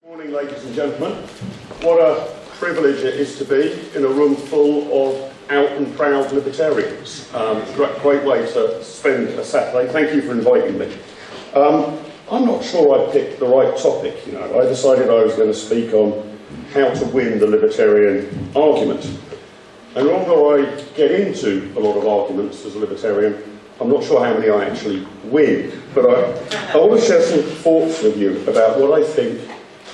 Good morning, ladies and gentlemen. What a privilege it is to be in a room full of out and proud libertarians. Great way to spend a Saturday. Thank you for inviting me. I'm not sure I picked the right topic. I decided I was going to speak on how to win the libertarian argument. And although I get into a lot of arguments as a libertarian, I'm not sure how many I actually win. But I want to share some thoughts with you about what I think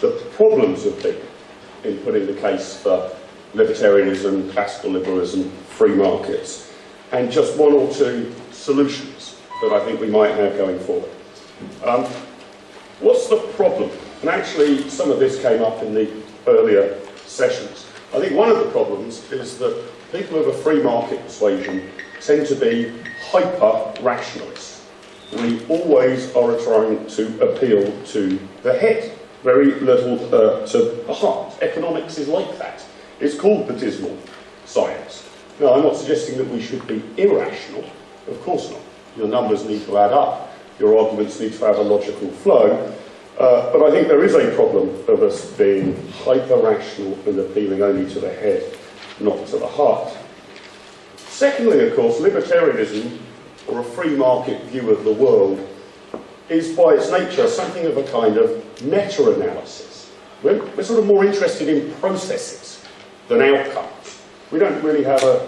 the problems have been in putting the case for libertarianism, classical liberalism, free markets, and just one or two solutions that I think we might have going forward. What's the problem? And actually, some of this came up in the earlier sessions. I think one of the problems is that people of a free market persuasion tend to be hyper-rationalists. We always are trying to appeal to the head. Very little to the heart. Economics is like that. It's called the dismal science. Now, I'm not suggesting that we should be irrational. Of course not. Your numbers need to add up. Your arguments need to have a logical flow. But I think there is a problem of us being hyper-rational and appealing only to the head, not to the heart. Secondly, of course, libertarianism, or a free market view of the world, is by its nature something of a kind of meta-analysis. We're sort of more interested in processes than outcomes. We don't really have a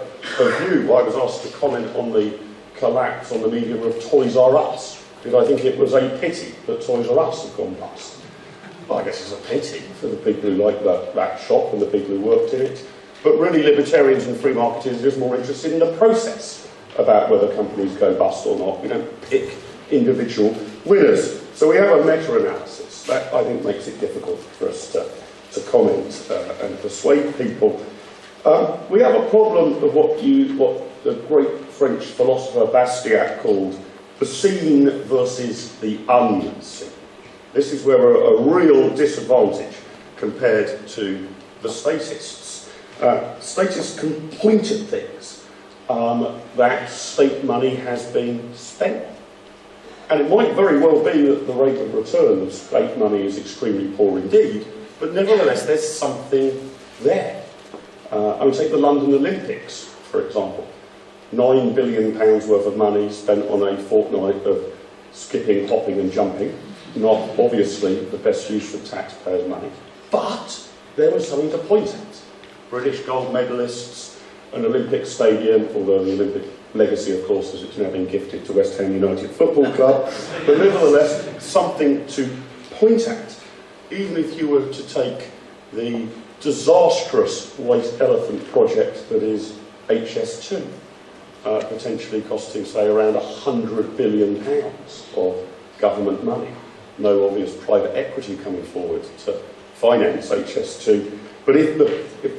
view. I was asked to comment on the collapse on the medium of Toys R Us. Did I think it was a pity that Toys R Us had gone bust? Well, I guess it's a pity for the people who like that shop and the people who worked in it. But really, libertarians and free marketers are just more interested in the process about whether companies go bust or not. We don't pick individual winners. So we have a meta-analysis. That, I think, makes it difficult for us to comment and persuade people. We have a problem of what the great French philosopher Bastiat called the seen versus the unseen. This is where we're a real disadvantage compared to the statists. Statists can point at things that state money has been spent. And it might very well be that the rate of return of state money is extremely poor indeed, but nevertheless there's something there. I would take the London Olympics, for example. £9 billion worth of money spent on a fortnight of skipping, hopping and jumping. Not obviously the best use of taxpayers' money, but there was something to point at. British gold medalists, an Olympic stadium, although the Olympic legacy, of course, as it's now been gifted to West Ham United Football Club, but nevertheless, something to point at. Even if you were to take the disastrous waste elephant project that is HS2, potentially costing, say, around £100 billion of government money. No obvious private equity coming forward to finance HS2. But if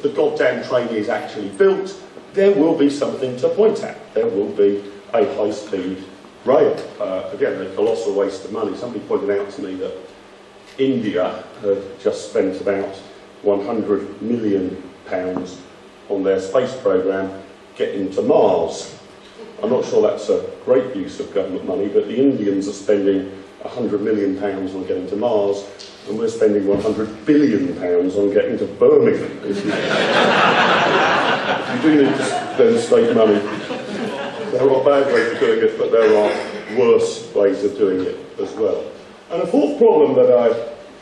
the goddamn train is actually built, there will be something to point at. There will be a high-speed rail. Again, a colossal waste of money. Somebody pointed out to me that India had just spent about £100 million on their space programme getting to Mars. I'm not sure that's a great use of government money, but the Indians are spending £100 million on getting to Mars, and we're spending £100 billion on getting to Birmingham. If you do need to spend state money, there are bad ways of doing it, but there are worse ways of doing it as well. And a fourth problem that I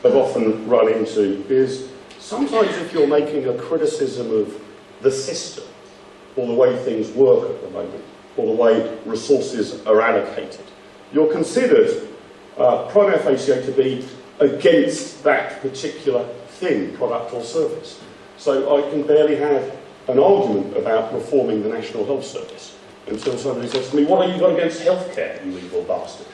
have often run into is sometimes if you're making a criticism of the system, or the way things work at the moment, or the way resources are allocated, you're considered prima facie to be against that particular thing, product or service. So I can barely have an argument about reforming the National Health Service until somebody says to me, what have you got against healthcare, you evil bastard?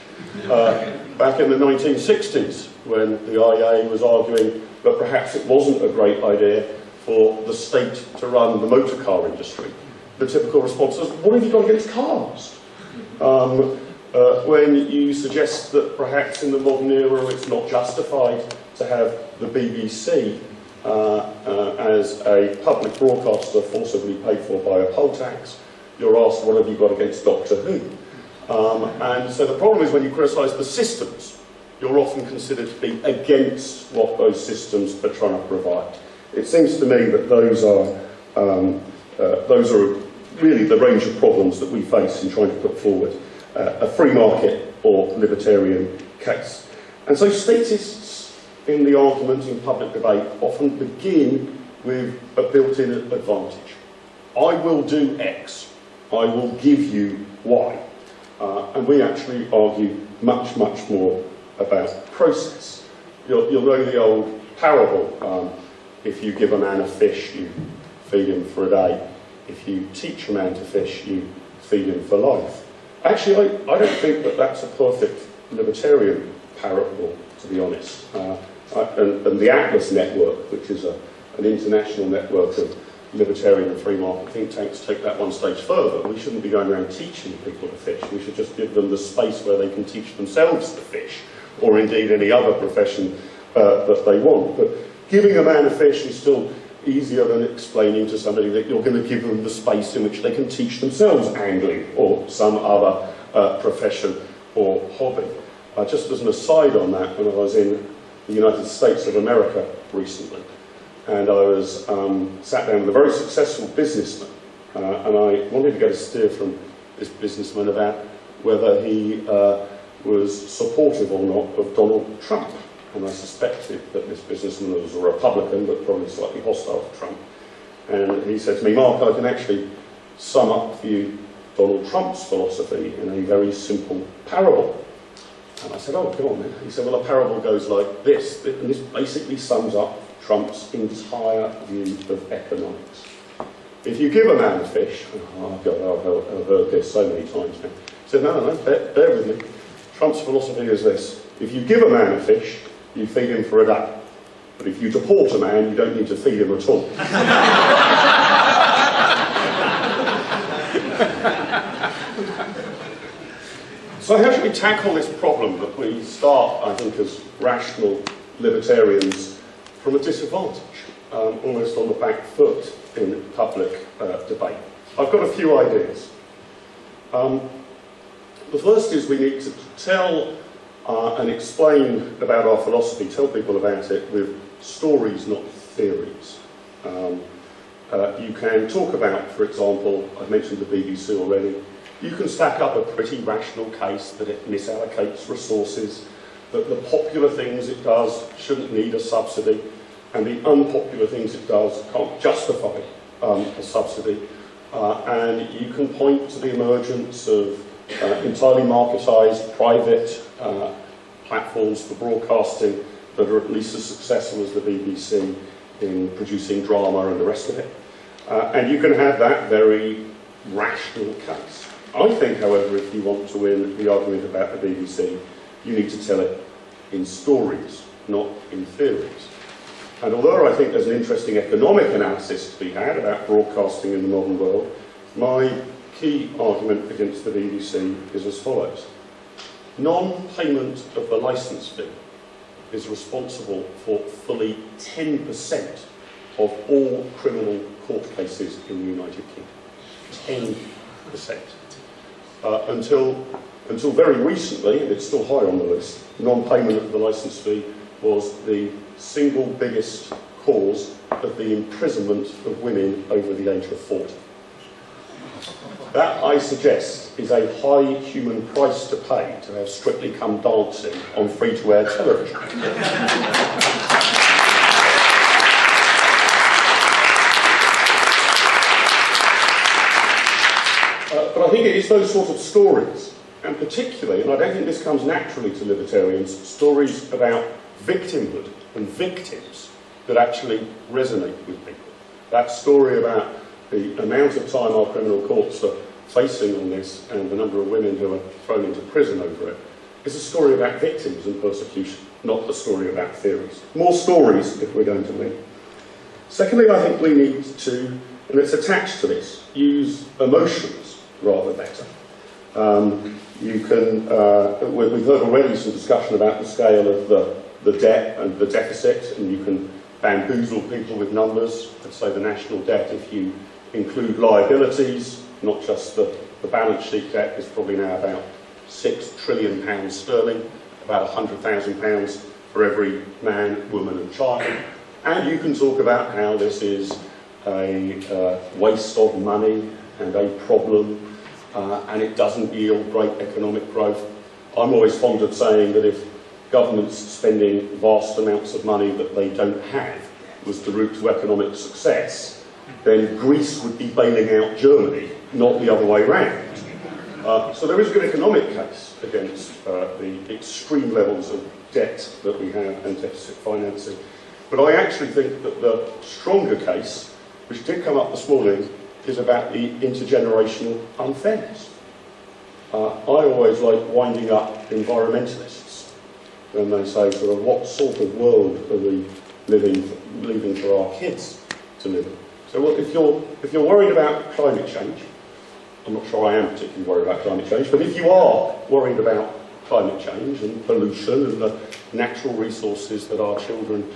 Back in the 1960s, when the IEA was arguing that perhaps it wasn't a great idea for the state to run the motor car industry, the typical response was, what have you got against cars? When you suggest that perhaps in the modern era it's not justified to have the BBC as a public broadcaster forcibly paid for by a poll tax, you're asked, what have you got against Doctor Who? And so the problem is when you criticise the systems you're often considered to be against what those systems are trying to provide. It seems to me that those are really the range of problems that we face in trying to put forward a free market or libertarian case. And so statists in the argument in public debate often begin with a built-in advantage. I will do X, I will give you Y. And we actually argue much, much more about process. You'll know the old parable, if you give a man a fish, you feed him for a day. If you teach a man to fish, you feed him for life. Actually, I don't think that that's a perfect libertarian parable, to be honest. And the Atlas Network, which is an international network of libertarian and free market think tanks, take that one stage further. We shouldn't be going around teaching people to fish. We should just give them the space where they can teach themselves to fish, or indeed any other profession that they want. But giving a man a fish is still easier than explaining to somebody that you're going to give them the space in which they can teach themselves angling or some other profession or hobby. Just as an aside on that, when I was in the United States of America recently, and I was sat down with a very successful businessman, and I wanted to get a steer from this businessman about whether he was supportive or not of Donald Trump. And I suspected that this businessman was a Republican, but probably slightly hostile to Trump. And he said to me, Mark, I can actually sum up for you Donald Trump's philosophy in a very simple parable. And I said, oh, go on then. He said, well, a parable goes like this, and this basically sums up Trump's entire view of economics. If you give a man a fish, oh God, I've heard this so many times now. He said, no, bear with me. Trump's philosophy is this: if you give a man a fish, you feed him for a day. But if you deport a man, you don't need to feed him at all. So how should we tackle this problem that we start, I think, as rational libertarians from a disadvantage, almost on the back foot in public debate? I've got a few ideas. The first is we need to tell and explain about our philosophy, tell people about it with stories, not theories. You can talk about, for example, I've mentioned the BBC already, you can stack up a pretty rational case that it misallocates resources, that the popular things it does shouldn't need a subsidy, and the unpopular things it does can't justify a subsidy. And you can point to the emergence of entirely marketised private platforms for broadcasting that are at least as successful as the BBC in producing drama and the rest of it. And you can have that very rational case. I think, however, if you want to win the argument about the BBC, you need to tell it in stories, not in theories. And although I think there's an interesting economic analysis to be had about broadcasting in the modern world, my key argument against the BBC is as follows. Non-payment of the licence fee is responsible for fully 10% of all criminal court cases in the United Kingdom. 10%. Until very recently, and it's still high on the list, non-payment of the licence fee was the single biggest cause of the imprisonment of women over the age of 40. That, I suggest, is a high human price to pay to have Strictly Come Dancing on free-to-air television. But I think it is those sort of stories, and particularly, and I don't think this comes naturally to libertarians, stories about victimhood and victims that actually resonate with people. That story about the amount of time our criminal courts are facing on this and the number of women who are thrown into prison over it is a story about victims and persecution, not a story about theories. More stories if we're going to win. Secondly, I think we need to, and it's attached to this, use emotions rather better. We've heard already some discussion about the scale of the debt and the deficit, and you can bamboozle people with numbers. Let's say the national debt, if you include liabilities, not just the balance sheet debt, is probably now about £6 trillion sterling. about £100,000 for every man, woman and child. And you can talk about how this is a waste of money and a problem, and it doesn't yield great economic growth. I'm always fond of saying that if governments spending vast amounts of money that they don't have was the route to economic success, then Greece would be bailing out Germany, not the other way round. So there is a good economic case against the extreme levels of debt that we have and deficit financing. But I actually think that the stronger case, which did come up this morning, is about the intergenerational unfairness. I always like winding up environmentalists when they say, sort of, what sort of world are we leaving for our kids to live in? So well, if you're worried about climate change, I'm not sure I am particularly worried about climate change, but if you are worried about climate change and pollution and the natural resources that our children,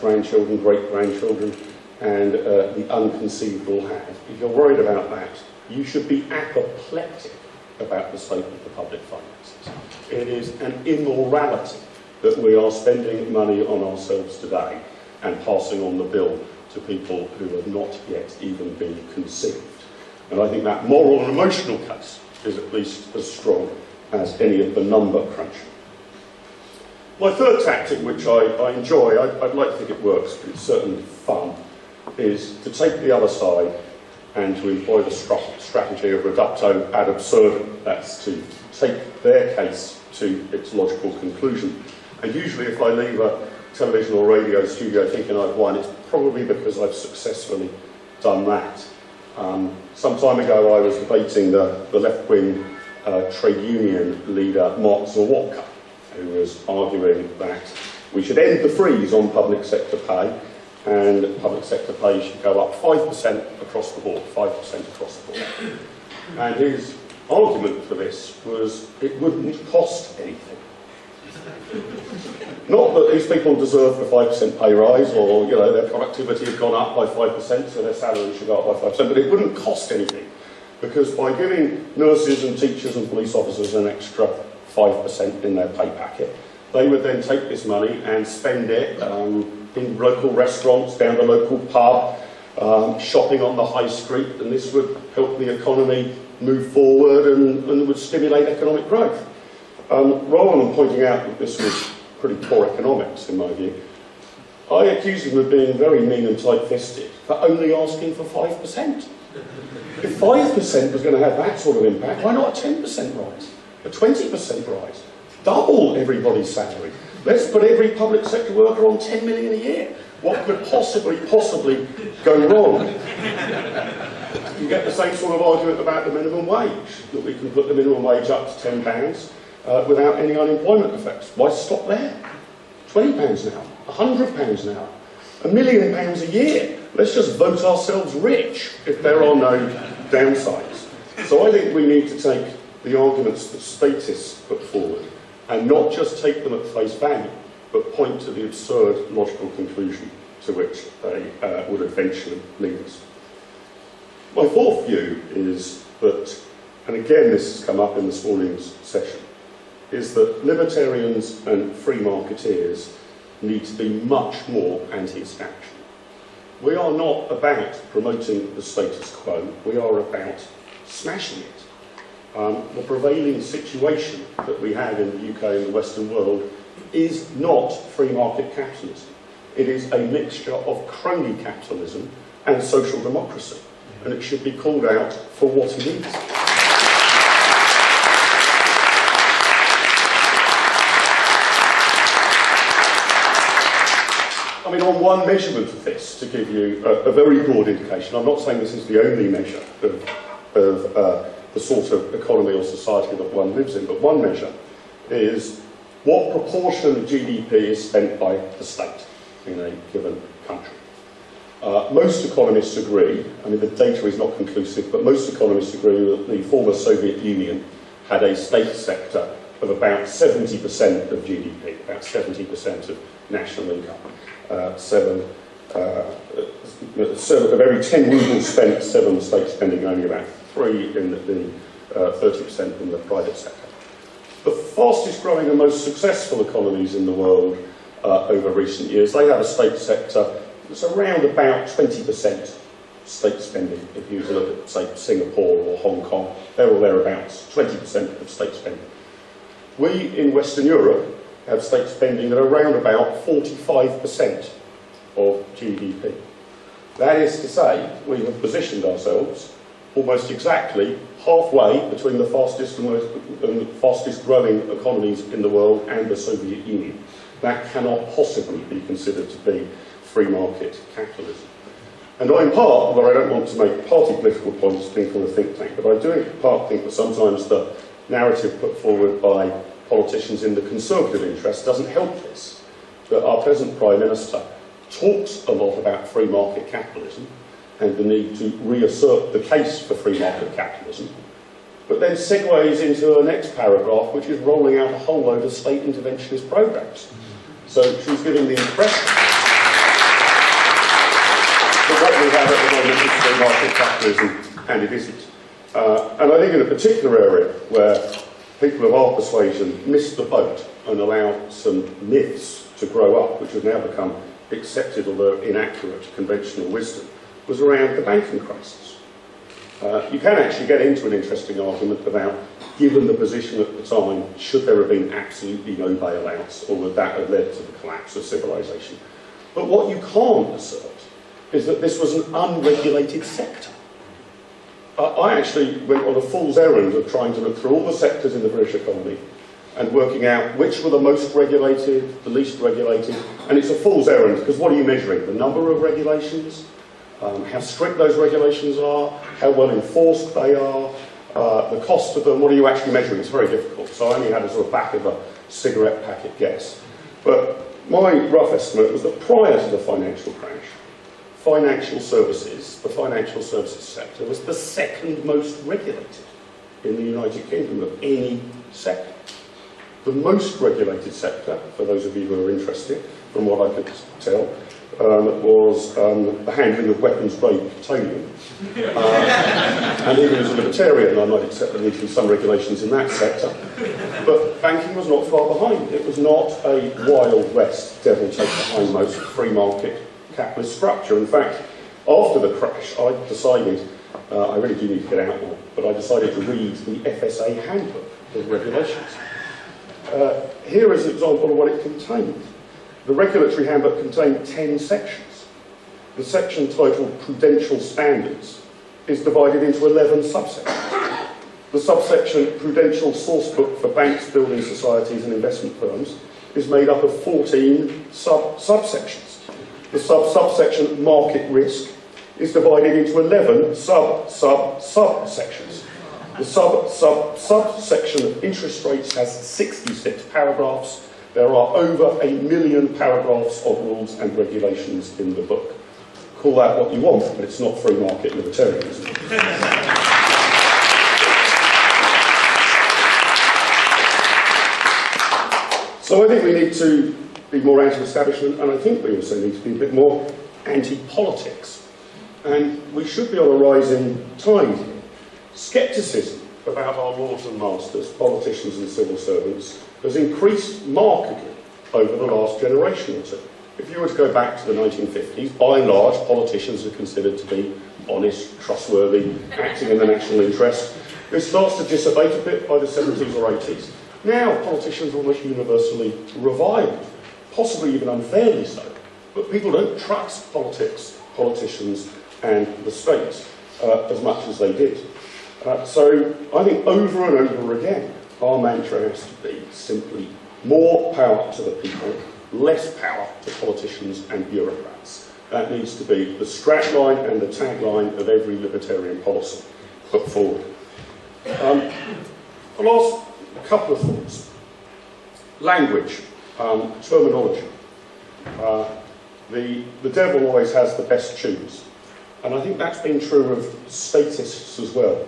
grandchildren, great-grandchildren and the unconceivable have, if you're worried about that, you should be apoplectic about the state of the public finances. It is an immorality that we are spending money on ourselves today and passing on the bill to people who have not yet even been conceived. And I think that moral and emotional case is at least as strong as any of the number crunching. My third tactic, which I enjoy, I'd like to think it works, but it's certainly fun, is to take the other side and to employ the strategy of reducto ad absurdum. That's to take their case to its logical conclusion. And usually if I leave a television or radio studio thinking I've won, it's probably because I've successfully done that. Some time ago I was debating the left-wing trade union leader Mark Zawotka, who was arguing that we should end the freeze on public sector pay, and public sector pay should go up 5% across the board, 5% across the board. And his argument for this was it wouldn't cost anything. Not that these people deserve a 5% pay rise, or their productivity had gone up by 5%, so their salary should go up by 5%, but it wouldn't cost anything, because by giving nurses and teachers and police officers an extra 5% in their pay packet, they would then take this money and spend it in local restaurants, down the local pub, shopping on the high street, and this would help the economy move forward and would stimulate economic growth. Rather than pointing out that this was pretty poor economics, in my view, I accused him of being very mean and tight-fisted for only asking for 5%. If 5% was going to have that sort of impact, why not a 10% rise, a 20% rise? Double everybody's salary. Let's put every public sector worker on 10 million a year. What could possibly go wrong? You get the same sort of argument about the minimum wage, that we can put the minimum wage up to £10 without any unemployment effects. Why stop there? £20 now, £100 now, £1 million a year. Let's just vote ourselves rich if there are no downsides. So I think we need to take the arguments that statists put forward and not just take them at face value, but point to the absurd logical conclusion to which they would eventually lead us. My fourth view is that, and again this has come up in this morning's session, is that libertarians and free marketeers need to be much more anti-establishment. We are not about promoting the status quo, we are about smashing it. The prevailing situation that we have in the UK and the Western world is not free market capitalism. It is a mixture of crony capitalism and social democracy, and it should be called out for what it is. I mean, on one measurement of this, to give you a very broad indication, I'm not saying this is the only measure of the sort of economy or society that one lives in, but one measure is what proportion of GDP is spent by the state in a given country. Most economists agree, I mean the data is not conclusive, but most economists agree that the former Soviet Union had a state sector of about 70% of GDP, about 70% of national income. Of every 10 rubles spent, 7 the state spending, only about 3 in the 30% in the private sector. The fastest growing and most successful economies in the world over recent years, they have a state sector that's around about 20% state spending. If you look at, say, Singapore or Hong Kong, they're all thereabouts, 20% of state spending. We in Western Europe have state spending at around about 45% of GDP. That is to say, we have positioned ourselves almost exactly halfway between the fastest growing economies in the world and the Soviet Union. That cannot possibly be considered to be free market capitalism. And I, in part, although I don't want to make party political points being from a think tank, but I do in part think that sometimes the narrative put forward by politicians in the conservative interest doesn't help this. That our present Prime Minister talks a lot about free market capitalism and the need to reassert the case for free market capitalism, but then segues into her next paragraph, which is rolling out a whole load of state interventionist programs. So she's giving the impression that what we have at the moment is free market capitalism, and it isn't. And I think in a particular area where people of our persuasion missed the boat and allowed some myths to grow up, which have now become accepted, although inaccurate, conventional wisdom, was around the banking crisis. You can actually get into an interesting argument about, given the position at the time, should there have been absolutely no bailouts, or would that have led to the collapse of civilization? But what you can't assert is that this was an unregulated sector. I actually went on a fool's errand of trying to look through all the sectors in the British economy and working out which were the most regulated, the least regulated, and it's a fool's errand, because what are you measuring? The number of regulations? How strict those regulations are, how well enforced they are, the cost of them, what are you actually measuring? It's very difficult. So I only had a sort of back of a cigarette packet guess. But my rough estimate was that prior to the financial crash, financial services, the financial services sector, was the second most regulated in the United Kingdom of any sector. The most regulated sector, for those of you who are interested, from what I could tell, was the handling of weapons-grade plutonium. And even as a libertarian, I might accept that there needs to be some regulations in that sector. But banking was not far behind. It was not a Wild West, devil take the hindmost, free market capitalist structure. In fact, after the crash, I decided, I really do need to get out more, but I decided to read the FSA handbook of regulations. Here is an example of what it contained. The regulatory handbook contained 10 sections. The section titled Prudential Standards is divided into 11 subsections. The subsection Prudential Sourcebook for Banks, Building Societies and Investment Firms is made up of 14 subsections. The subsection Market Risk is divided into 11 subsections. The subsection of Interest Rates has 66 paragraphs. There are over 1 million paragraphs of rules and regulations in the book. Call that what you want, but it's not free market libertarianism. So I think we need to be more anti-establishment, and I think we also need to be a bit more anti-politics. And we should be on a rising tide here. Scepticism about our lords and masters, politicians and civil servants, has increased markedly over the last generation or two. If you were to go back to the 1950s, by and large, politicians are considered to be honest, trustworthy, acting in the national interest. It starts to dissipate a bit by the 70s or 80s. Now, politicians are almost universally reviled, possibly even unfairly so. But people don't trust politics, politicians, and the state as much as they did. So I think over and over again, our mantra has to be simply more power to the people, less power to politicians and bureaucrats. That needs to be the strapline and the tagline of every libertarian policy put forward. The last couple of thoughts. Language, terminology. The devil always has the best tunes. And I think that's been true of statists as well.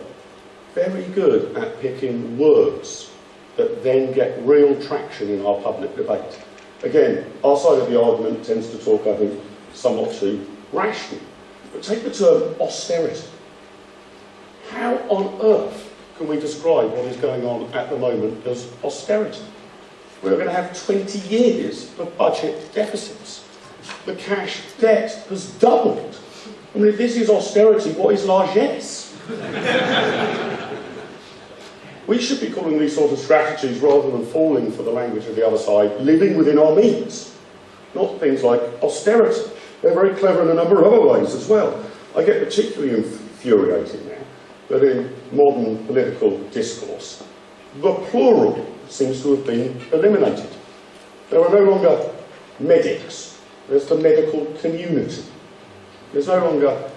Very good at picking words that then get real traction in our public debate. Again, our side of the argument tends to talk, I think, somewhat too rationally. But take the term austerity. How on earth can we describe what is going on at the moment as austerity? We're going to have 20 years of budget deficits. The cash debt has doubled. I mean, if this is austerity, what is largesse? We should be calling these sort of strategies, rather than falling for the language of the other side, living within our means, not things like austerity. They're very clever in a number of other ways as well. I get particularly infuriated now that in modern political discourse, the plural seems to have been eliminated. There are no longer medics, there's the medical community. There's no longer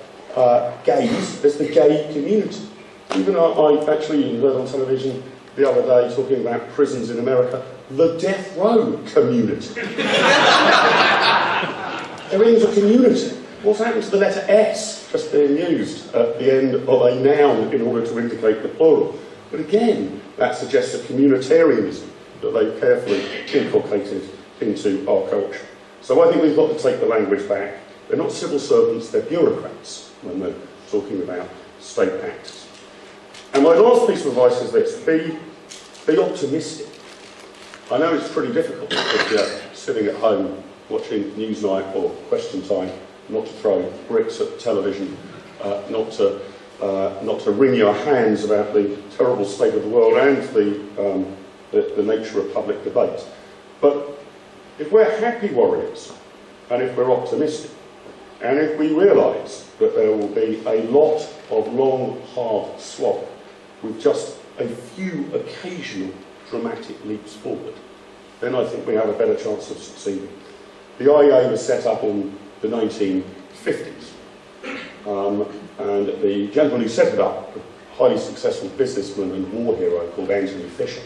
gays, there's the gay community. Even I actually heard on television the other day talking about prisons in America, the death row community. Everything's a community. What's happened to the letter S just being used at the end of a noun in order to indicate the plural? But again, that suggests a communitarianism that they've carefully inculcated into our culture. So I think we've got to take the language back. They're not civil servants, they're bureaucrats when they're talking about state actors. And my last piece of advice is this: be optimistic. I know it's pretty difficult if you're sitting at home watching Newsnight or Question Time, not to throw bricks at television, not to wring your hands about the terrible state of the world and the nature of public debate. But if we're happy warriors, and if we're optimistic, and if we realise that there will be a lot of long, hard slog with just a few occasional dramatic leaps forward, then I think we have a better chance of succeeding. The IEA was set up in the 1950s, and the gentleman who set it up, a highly successful businessman and war hero called Anthony Fisher,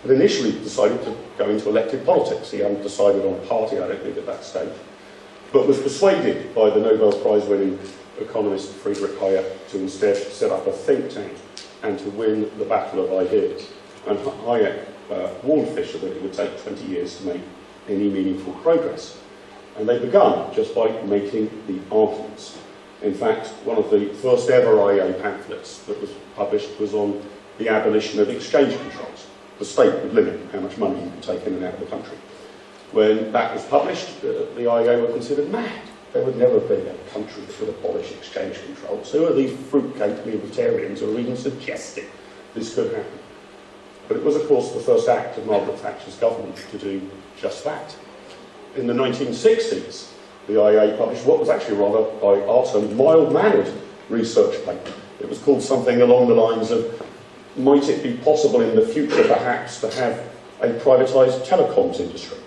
had initially decided to go into elected politics. He hadn't decided on a party, I don't think, at that stage, but was persuaded by the Nobel Prize-winning economist Friedrich Hayek to instead set up a think tank and to win the battle of ideas. And Hayek warned Fisher that it would take 20 years to make any meaningful progress. And they began just by making the arguments. In fact, one of the first ever IEA pamphlets that was published was on the abolition of exchange controls. The state would limit how much money you could take in and out of the country. When that was published, the IEA were considered mad. There would never be a country that would abolish exchange controls. Who are these fruitcake libertarians who are even suggesting this could happen? But it was, of course, the first act of Margaret Thatcher's government to do just that. In the 1960s, the IEA published what was actually rather, by our terms, mild-mannered research paper. It was called something along the lines of, might it be possible in the future, perhaps, to have a privatised telecoms industry?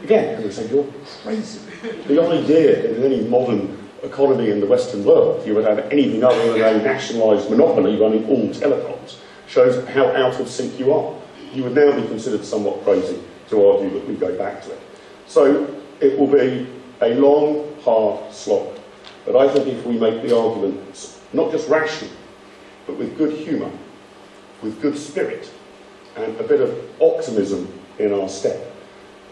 Again, and they say, you're crazy. The idea in any modern economy in the Western world, if you would have anything other than a nationalised monopoly running all telecoms, shows how out of sync you are. You would now be considered somewhat crazy to argue that we go back to it. So it will be a long, hard slog. But I think if we make the arguments, not just rationally, but with good humour, with good spirit, and a bit of optimism in our step,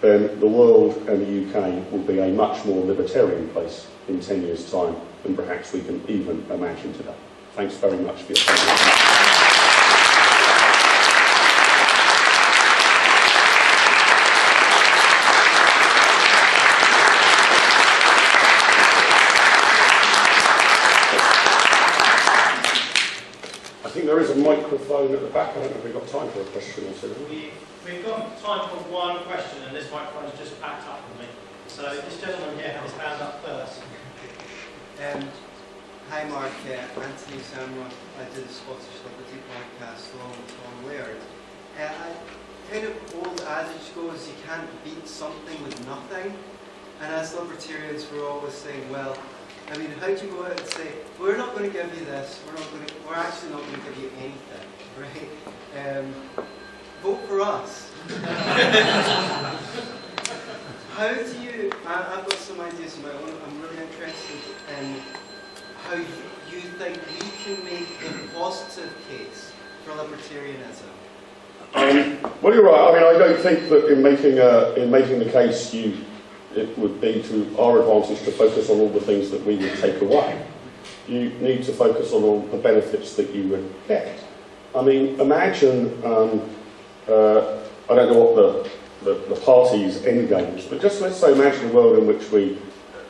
then the world and the UK will be a much more libertarian place in 10 years' time than perhaps we can even imagine today. Thanks very much for your time. There is a microphone at the back. I don't know if we've got time for a question or two. We've got time for one question, and this microphone is just backed up with me. So this gentleman here has his hand up first. Hi Mark, Anthony Samrock. I did the Scottish Liberty podcast along with Tom Laird. Kind of old adage goes, you can't beat something with nothing. And as libertarians, we're always saying, well, I mean, how do you go out and say, we're not going to give you this, we're actually not going to give you anything, right? Vote for us. How do you, I've got some ideas of my own, I'm really interested in how you think we can make a positive case for libertarianism. Well, you're right. I mean, I don't think that in making the case it would be to our advantage to focus on all the things that we would take away. You need to focus on all the benefits that you would get. I mean, imagine, I don't know what the party's end game is, but just let's say imagine a world in which we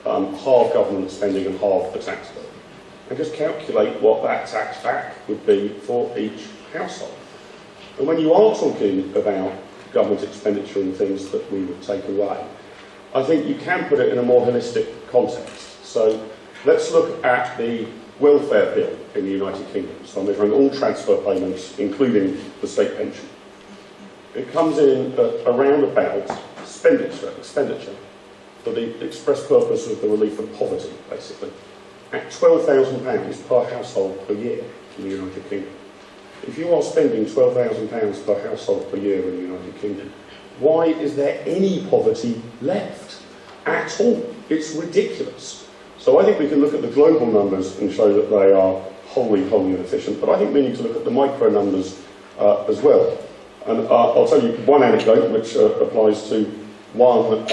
halve government spending and halve the tax bill. And just calculate what that tax back would be for each household. And when you are talking about government expenditure and things that we would take away, I think you can put it in a more holistic context. So let's look at the welfare bill in the United Kingdom. So I'm measuring all transfer payments, including the state pension. It comes in at around about expenditure for the express purpose of the relief of poverty, basically, at £12,000 per household per year in the United Kingdom. If you are spending £12,000 per household per year in the United Kingdom, why is there any poverty left at all? It's ridiculous. So I think we can look at the global numbers and show that they are wholly, wholly inefficient, but I think we need to look at the micro numbers as well. And I'll tell you one anecdote which applies to one,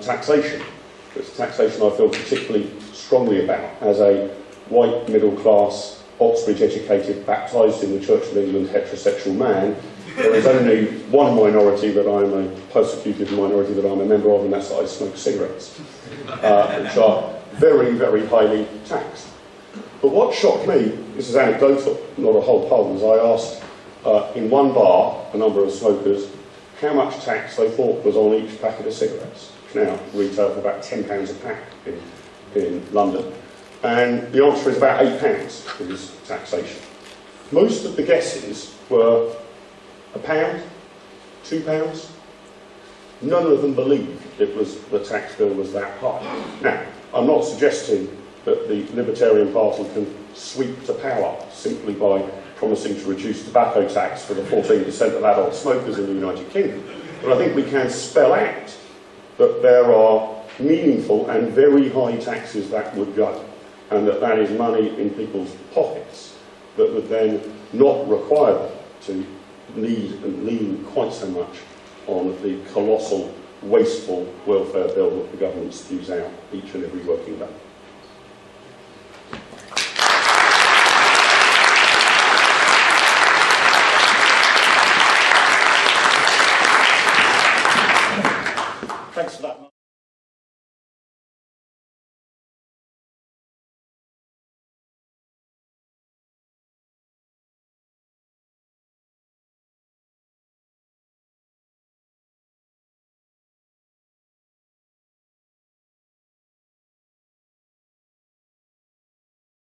taxation. It's taxation I feel particularly strongly about as a white, middle-class, Oxbridge-educated, baptised in the Church of England heterosexual man. There is only one minority that I'm a persecuted minority that I'm a member of, and that's that I smoke cigarettes, which are very, very highly taxed. But what shocked me, this is anecdotal, not a whole poll, is I asked in one bar a number of smokers how much tax they thought was on each packet of cigarettes, which now retail for about £10 a pack in London. And the answer is about £8 is taxation. Most of the guesses were £1, £2. None of them believed the tax bill was that high. Now, I'm not suggesting that the Libertarian Party can sweep to power simply by promising to reduce tobacco tax for the 14% of adult smokers in the United Kingdom. But I think we can spell out that there are meaningful and very high taxes that would go, and that is money in people's pockets that would then not require them to need and lean quite so much on the colossal, wasteful welfare bill that the government spews out each and every working day.